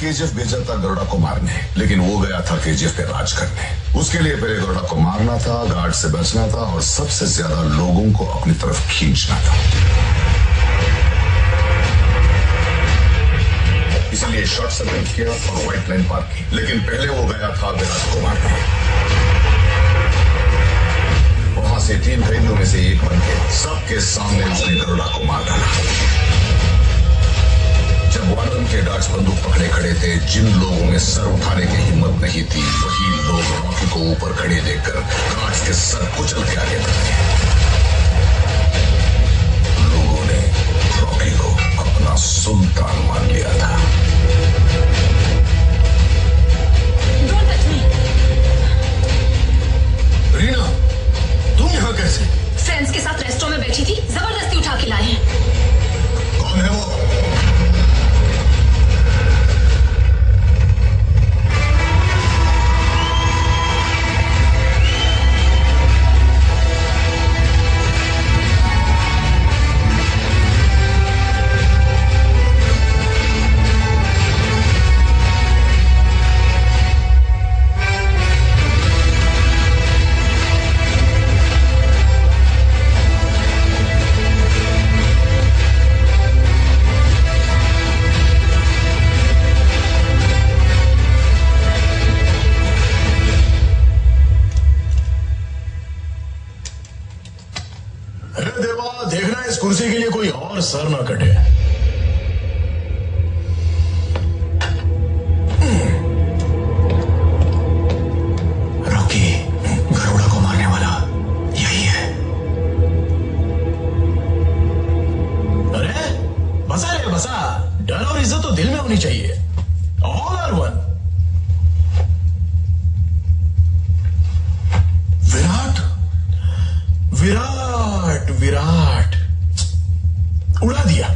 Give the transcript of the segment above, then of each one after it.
KGF भेजा था गरुड़ा को मारने, लेकिन वो गया था केजीएफ पे राज करने। उसके लिए पहले गरुड़ा को मारना था, गार्ड से बचना था और सबसे ज्यादा लोगों को अपनी तरफ खींचना था। इसलिए शॉर्ट सर्किट किया और व्हाइट लाइन पार की, लेकिन पहले वो गया था विराट को मारने। वहां से 3 कैदियों में से एक बन के सबके सामने उसने गरुड़ा को मार डाला। जब वार्डन के गार्ड्स बंदूक पकड़े खड़े थे, जिन लोगों में सर उठाने की हिम्मत नहीं थी, वही लोग रॉकी को ऊपर खड़े देखकर गार्ड्स के सर कुचल के आगे बढ़े। लोगों ने रॉकी को अपना सुल्तान मान लिया था। Don't touch me. रीना, तुम यहाँ कैसे? फ्रेंड्स के साथ रेस्टोरेंट में बैठी थी, जबरदस्ती उठा के लाए हैं। कौन है वो? देखना इस कुर्सी के लिए कोई और सर ना कटे। रॉकी, गरुड़ा को मारने वाला यही है। अरे बसा रे बसा, डर और इज्जत तो दिल में होनी चाहिए। All are one. Virat Virat Virat उड़ा दिया।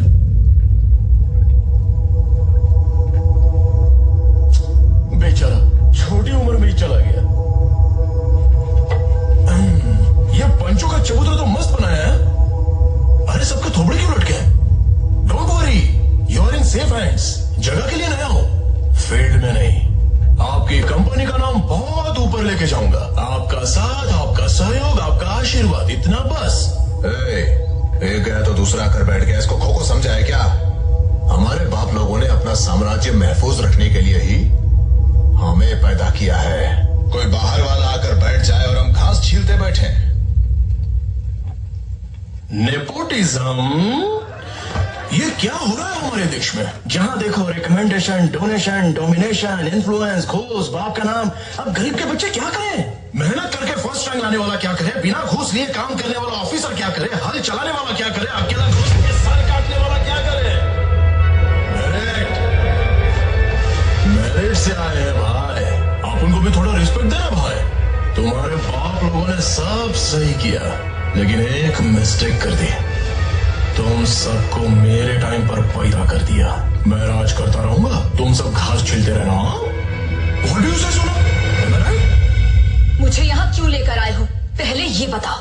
बेचारा छोटी उम्र में ही चला गया। ये पंचों का चबूतरा तो मस्त बनाया है। अरे सबके थोबड़े क्यों लटके हैं? Don't worry, you are in safe hands. जगह के लिए नया हो, फील्ड में नहीं। आपकी कंपनी का नाम बहुत ऊपर लेके जाऊंगा। आपका साथ, आपका सहयोग, आपका आशीर्वाद, इतना बस। एक गया तो दूसरा आकर बैठ गया। इसको खो समझा है क्या? हमारे बाप लोगों ने अपना साम्राज्य महफूज रखने के लिए ही हमें पैदा किया है। कोई बाहर वाला आकर बैठ जाए और हम घास छीलते बैठे। नेपोटिज्म, ये क्या हो रहा है हमारे देश में? जहां देखो रिकमेंडेशन, डोनेशन, डोमिनेशन, इन्फ्लुएंस, घूस, बाप का नाम। अब गरीब के बच्चे क्या करें? मेहनत करके फर्स्ट रैंक लाने वाला क्या करे? बिना घूस लिए काम करने वाला ऑफिसर क्या करे? हल चलाने वाला क्या करे? अकेला घूस के सर काटने वाला क्या करे? मेरिट मेरिट से आए हैं भाई, आप उनको भी थोड़ा रिस्पेक्ट देना भाई। तुम्हारे बाप लोगों ने सब सही किया, लेकिन एक मिस्टेक कर दी। तुम सबको मेरे टाइम पर पैदा कर दिया। मैं राज करता रहूंगा, तुम सब घास छिलते रहना। What do you say, सुनो? मुझे यहाँ क्यों लेकर आए हो, पहले ये बताओ।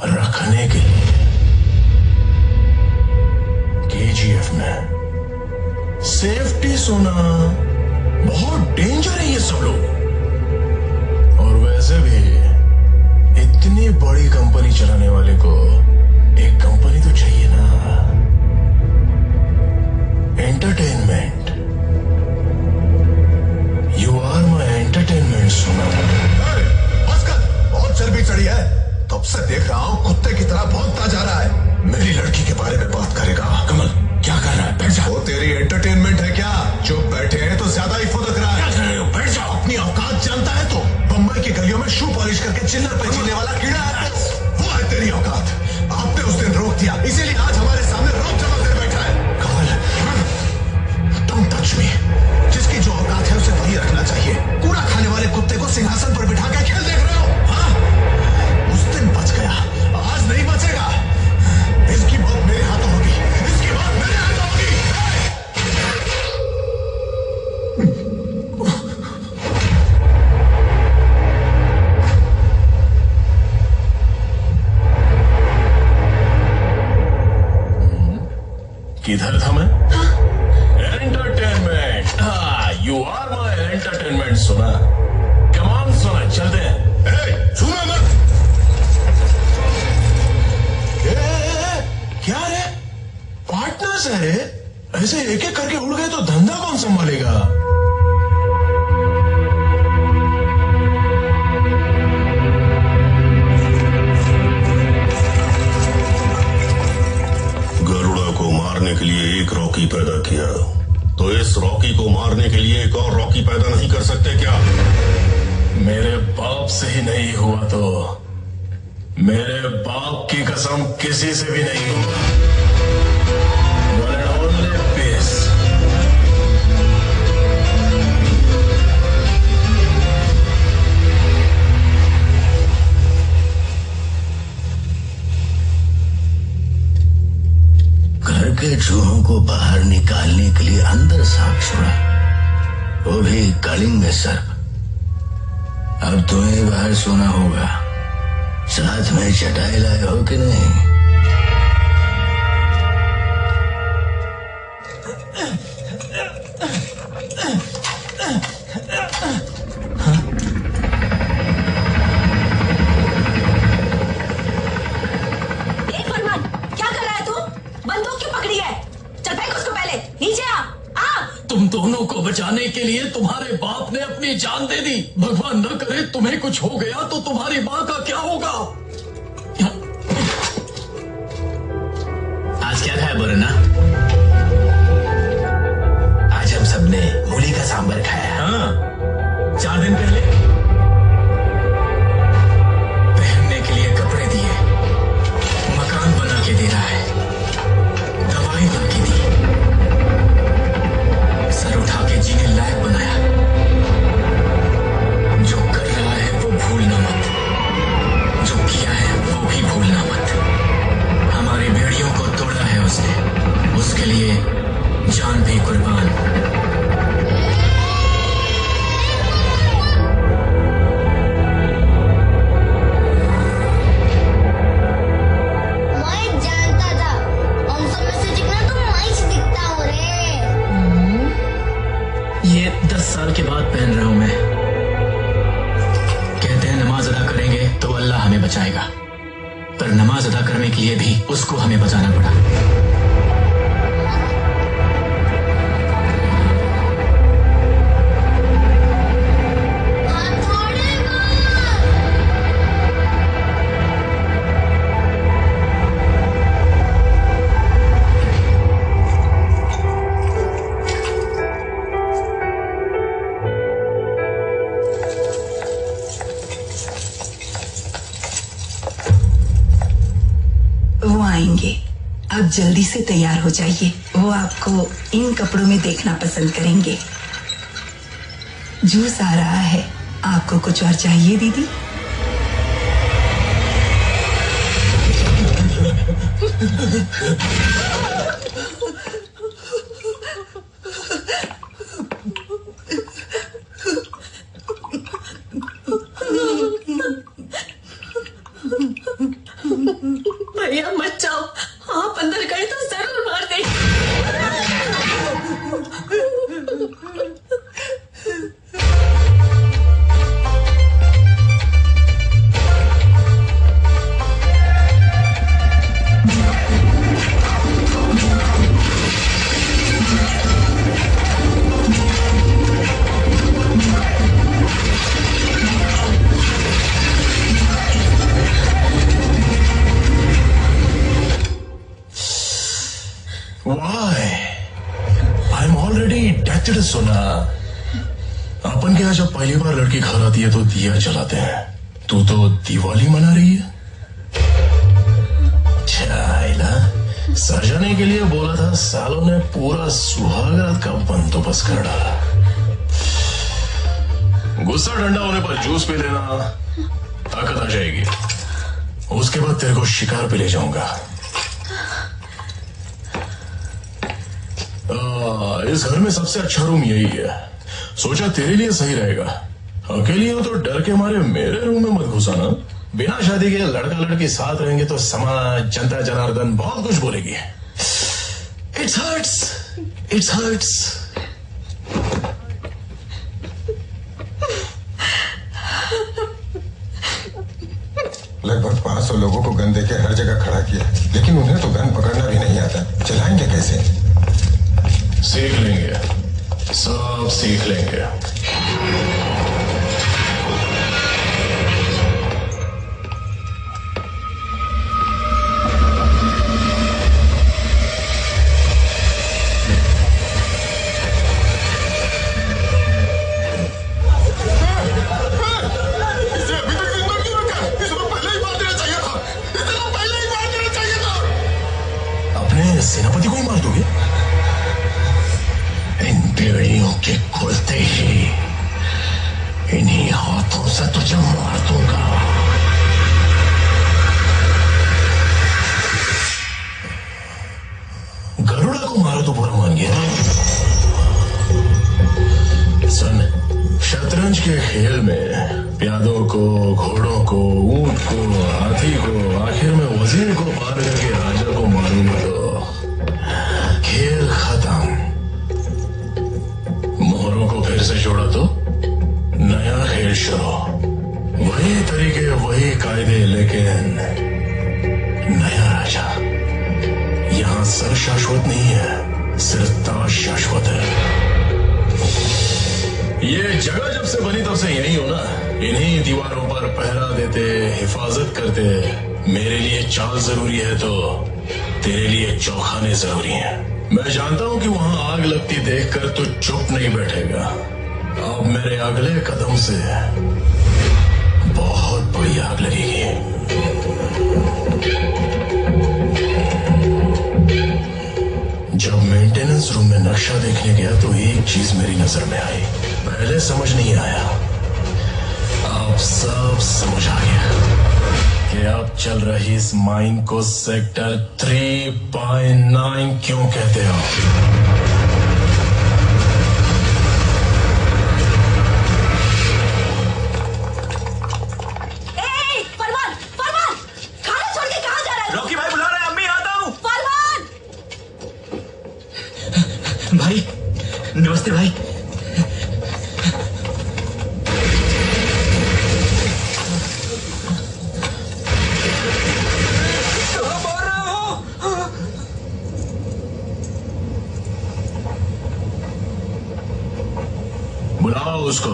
रखने के लिए। केजीएफ में सेफ्टी सुना, बहुत डेंजर है ये सब लोग। और वैसे भी इतनी बड़ी कंपनी चलाने वाले को एक कंपनी तो चाहिए ना। Entertainment, you are my entertainment. सुना बस कर, बहुत चर्बी चढ़ी है। तब से देख रहा हूँ कुत्ते की तरह भौंकता जा रहा है। मेरी लड़की के बारे में बात करेगा? कमल क्या कर रहा है? बैठ जा। वो तेरी एंटरटेनमेंट है क्या? चुप बैठे हैं तो ज्यादा ही फुदक रहा है। क्या कर रहे हो? बैठ जाओ। अपनी औकात जानता है तो? बम्बई की गलियों में शू पॉलिश करके चिल्लर पे जीने वाला कीड़ा है। वो है तेरी औकात। आपने उस दिन रोक दिया, इसीलिए आज हमारे सामने रोक जमा कर बैठा है। कमल, डोंट टच मी। जिसकी जो औकात है उसे वही रखना चाहिए। कूड़ा खाने वाले कुत्ते को सिंहासन पर बिठा के खेल देख रहे हो? हाँ, उस दिन बच गया, आज नहीं बचेगा। इसकी मौत मेरे हाथों होगी, इसकी मौत मेरे हाथों होगी। किधर था मैं? Entertainment. You are my entertainment सोना। कम ऑन सोना, चलते हैं। सुनो मत। क्या रे, पार्टनर्स है रे? ऐसे एक एक करके उड़ गए तो धंधा कौन संभालेगा? गरुड़ा को मारने के लिए एक रॉकी पैदा किया, तो इस रॉकी को मारने के लिए एक और रॉकी पैदा नहीं कर सकते क्या? मेरे बाप से ही नहीं हुआ तो मेरे बाप की कसम किसी से भी नहीं होगा। One and only peace. घर के चूहों को बाहर निकालने के लिए अंदर सांप छोड़ा, वो भी कलिंग में सर्प। अब तुम्हें बाहर सोना होगा। साथ में चटाई लाए हो कि नहीं? फरमान, क्या कर रहा है तू? बंदूक क्यों पकड़ी है? चल फेंक उसको, पहले नीचे आ। तुम दोनों को बचाने के लिए तुम्हारे बाप ने अपनी जान दे दी। भगवान न करे तुम्हें कुछ हो गया तो तुम्हारी माँ का क्या होगा? आज क्या खाया बोरना? आज हम सबने मूली का सांबर खाया। हाँ, 4 दिन पहले पहनने के लिए कपड़े दिए, मकान बना के दे रहा है, दवाई ला के दी, सर उठा के जीने लायक बनाया। जो कर रहा है वो भूलना मत, जो किया है वो भी भूलना मत। हमारी बेड़ियों को तोड़ा है उसने, उसके लिए जान भी कुर्बान। मैं जानता था हम सब में से चिकना तो माइस दिखता हो रे। ये 10 साल के बाद पहन रहा हूं मैं। कहते हैं नमाज अदा करेंगे तो अल्लाह हमें बचाएगा, पर नमाज अदा करने के लिए भी उसको हमें बचाना पड़ा। हथौड़े मार। वो आएंगे, आप जल्दी से तैयार हो जाइए। वो आपको इन कपड़ों में देखना पसंद करेंगे। जूस आ रहा है, आपको कुछ और चाहिए दीदी? भैया मत जाओ, आप अंदर गए तो जरूर मार दे। Why? I'm already dead, सोना। अपन के यहाँ जब पहली बार लड़की घर आती है तो दिया जलाते हैं। तू तो दिवाली मना रही है। चाइला, सजाने के लिए बोला था, सालों ने पूरा सुहागरात का बंदोबस्त कर डाला। गुस्सा ठंडा होने पर जूस पी लेना, ताकत आ जाएगी। उसके बाद तेरे को शिकार पे ले जाऊंगा। इस घर में सबसे अच्छा रूम यही है। सोचा तेरे लिए सही रहेगा। अकेली हो तो डर के मारे मेरे रूम में मत घुसाना। बिना शादी के लड़का लड़की साथ रहेंगे तो समाज, जनता जनार्दन बहुत कुछ बोलेगी। It's hertz, it's hertz. 400 लोगों को गन देके हर जगह खड़ा किया, लेकिन उन्हें तो गन पकड़ना भी नहीं आता। चलाएंगे कैसे? सीख लेंगे, सब सीख लेंगे। सेनापति को ही मार दोगे? इन बेड़ियों के खुलते ही इन्हीं हाथों से तुझे मार दूंगा। गरुड़ा को मारो तो बुरा मान गया। सन, शतरंज के खेल में प्यादों को, घोड़ों को, ऊंट को, हाथी को, आखिर में वजीर को पार करके राजा को मारूंगा तो खेल खत्म। मोहरों को फिर से जोड़ा तो नया खेल शुरू। वही तरीके, वही कायदे, लेकिन नया राजा। यहां सर शाश्वत नहीं है, सिर्फ ताज शाश्वत है। ये जगह जब से बनी तब से यही हो ना, इन्हीं दीवारों पर पहरा देते, हिफाजत करते। मेरे लिए चाल जरूरी है तो तेरे लिए चौखाने जरूरी हैं। मैं जानता हूं कि वहां आग लगती देखकर तो चुप नहीं बैठेगा। अब मेरे अगले कदम से बहुत बड़ी आग लगेगी। जब मेंटेनेंस रूम में नक्शा देखने गया तो एक चीज मेरी नजर में आई। पहले समझ नहीं आया, अब सब समझ आ गया कि अब चल रही इस माइन को सेक्टर 3/9 क्यों कहते हो। फरमान, फरमान, खाना छोड़ के कहाँ जा रहा है? रॉकी भाई बुला रहे हैं, अम्मी आता हूँ। फरमान! भाई, नमस्ते भाई। बुलाओ उसको।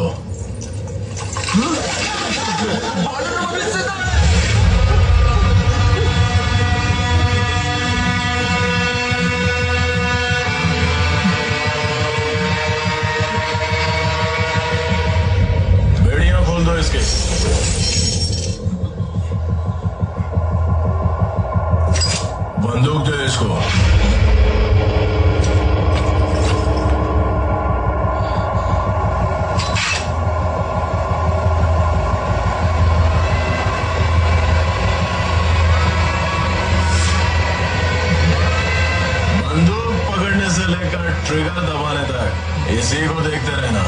बेड़ियां खोल दो इसके। बंदूक दो इसको। ट्रिगर दबाने तक इसी को देखते रहना।